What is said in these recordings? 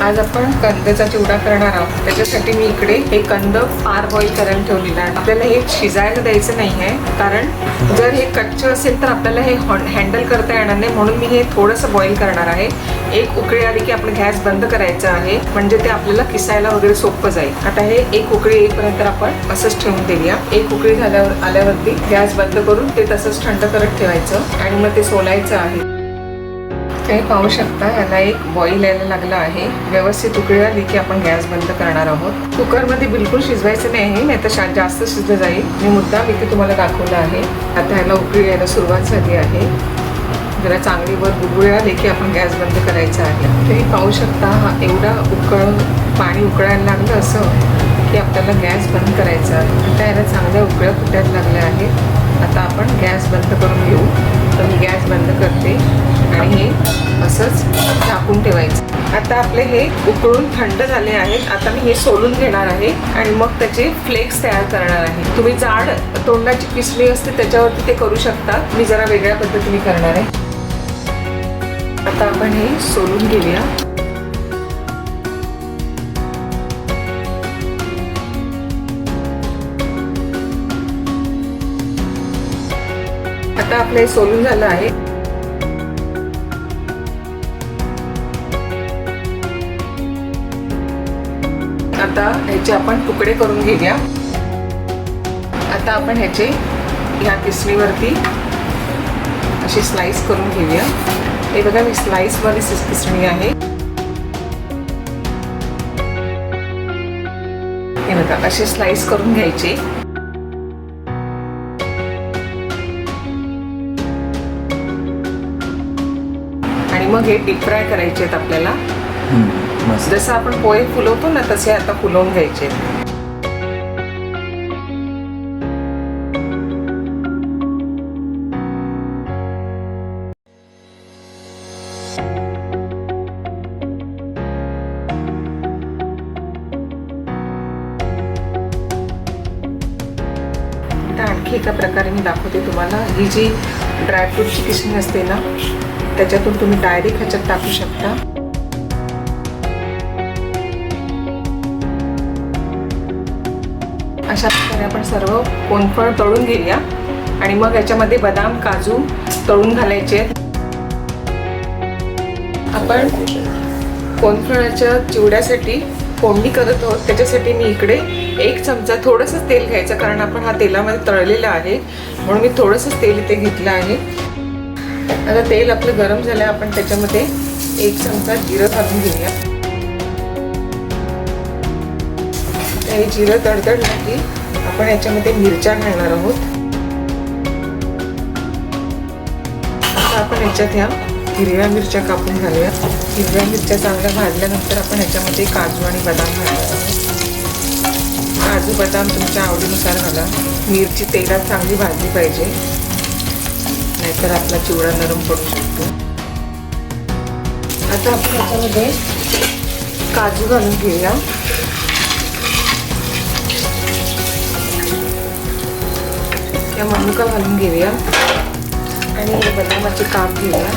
आज आपण कंदचा चिवडा करणार आहोत. त्याच्यासाठी मी इकडे हे कंद फार बॉईल करायला ठेवलेलं आहे. आपल्याला हे शिजायला द्यायचं नाही आहे, कारण जर हे कच्चं असेल तर आपल्याला हे हँडल करता येणार नाही. म्हणून मी हे थोडंसं बॉईल करणार आहे. एक उकळी आली की आपण गॅस बंद करायचा आहे, म्हणजे ते आपल्याला किसायला वगैरे सोपं जाईल. आता हे एक उकळी येईपर्यंत आपण असंच ठेवून देऊया. एक उकळी आल्यावरती गॅस बंद करून ते तसंच थंड करत ठेवायचं आणि मग ते सोलायचं आहे. ते पाहू शकता, याला एक बॉईल यायला लागला आहे. व्यवस्थित उकळी आली की आपण गॅस बंद करणार आहोत. कुकरमध्ये बिलकुल शिजवायचं नाही, नाही तर जास्त शिजलं जाईल. मी मुद्दाम इथे तुम्हाला दाखवलं आहे. आता ह्याला उकळी यायला सुरुवात झाली आहे. जरा चांगली वर बुडबुडी आली की आपण गॅस बंद करायचा आहे. तुम्ही पाहू शकता, हा एवढा पाणी उकळायला लागलं असं की आपल्याला गॅस बंद करायचा आहे. आता याला चांगल्या उकळ्या फुटायला लागल्या आहेत. आता आपण गॅस बंद करून घेऊ. तर मी गॅस बंद करते आणि हे असंच झाकून ठेवायचं. आता आपले हे उकळून थंड झाले आहेत. आता मी हे सोलून घेणार आहे आणि मग त्याचे फ्लेक्स तयार करणार आहे. तुम्ही जाड तोंडाची किसणी असते त्याच्यावरती ते करू शकता. मी जरा वेगळ्या पद्धतीने करणार आहे. आता आपण हे सोलून घेऊया. आता आपलं हे सोलून झालं आहे. आता ह्याचे आपण तुकडे करून घेऊया. आता आपण ह्याचे ह्या किसणीवरती अशी स्लाइस करून घेऊया. हे बघा, मी स्लाइस मध्ये किसणी आहे. हे बघा, असे स्लाइस करून घ्यायचे. आणि मग हे डीप फ्राय करायचे आहेत आपल्याला. जसं आपण पोहे फुलवतो ना, तसे आता फुलवून घ्यायचे. आता आणखी एका प्रकारे मी दाखवते तुम्हाला. ही जी ड्रायफ्रूटची किसणी असते ना, त्याच्यातून तुम्ही डायरेक्ट ह्याच्यात टाकू शकता. अशा प्रकारे आपण सर्व कोनफळ तळून घेऊया आणि मग याच्यामध्ये बदाम, काजू तळून घालायचे. आपण कोनफळाच्या चिवड्यासाठी फोडणी करत आहोत. त्याच्यासाठी मी इकडे 1 चमचा थोडंसं तेल घ्यायचं, कारण आपण हा तेलामध्ये तळलेला आहे, म्हणून मी थोडंसं तेल इथे घेतलं आहे. आता तेल आपलं गरम झालं. आपण त्याच्यामध्ये 1 चमचा जिरं घालून घेऊया. हे जिरं तडतडलं की आपण याच्यामध्ये मिरच्या घालणार आहोत. आता आपण याच्यात ह्या हिरव्या मिरच्या कापून घालूया. हिरव्या मिरच्या चांगल्या भाजल्यानंतर आपण याच्यामध्ये काजू आणि बदाम घालणार आहोत. काजू बदाम तुमच्या आवडीनुसार घाला. मिरची तेलात चांगली भाजली पाहिजे, नाहीतर आपला चिवडा नरम पडू शकतो. आता आपण याच्यामध्ये काजू घालून घेऊया. या मनुका घालून घेऊया आणि हे बदामाचे काप घेऊया.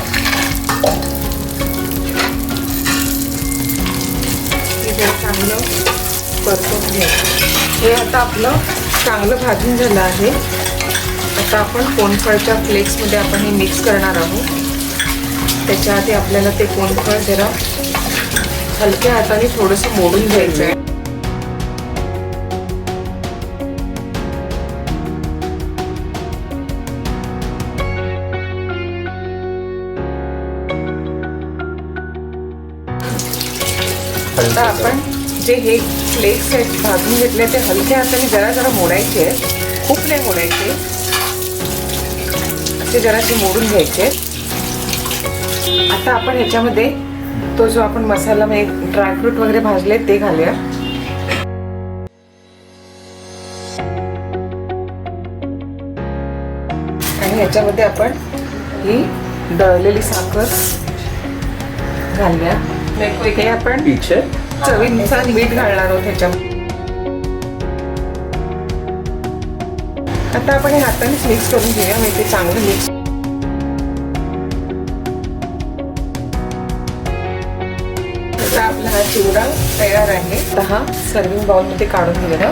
हे जर चांगलं परतून घ्यायचं. हे आता आपलं चांगलं भाजून झालं आहे. आता आपण कोनफळच्या फ्लेक्समध्ये आपण हे मिक्स करणार आहोत. त्याच्या आधी आपल्याला ते कोनफळ जरा हलक्या हाताने थोडंसं मोडून घ्यायचं आहे. आता आपण जे हे फ्लेक्स आहेत भाजून घेतले ते हलक्या हाताने जरा जरा मोडायचे आहेत. खूप नाही मोडायचे, असे जरासे मोडून घ्यायचे. आता आपण ह्याच्यामध्ये तो जो आपण मसाला ड्रायफ्रूट वगैरे भाजले ते घालूया. आणि ह्याच्यामध्ये आपण ही दळलेली साखर घालूया. वेगवेगळे आपण चवीनुसार मीठ घालणार आहोत ह्याच्यामध्ये. आता आपण हे हातानेच मिक्स करून घेऊया, म्हणजे ते चांगलं मिक्स. आता आपला हा चिवडा तयार आहे. आता हा सर्विंग बाउलमध्ये काढून घेऊया.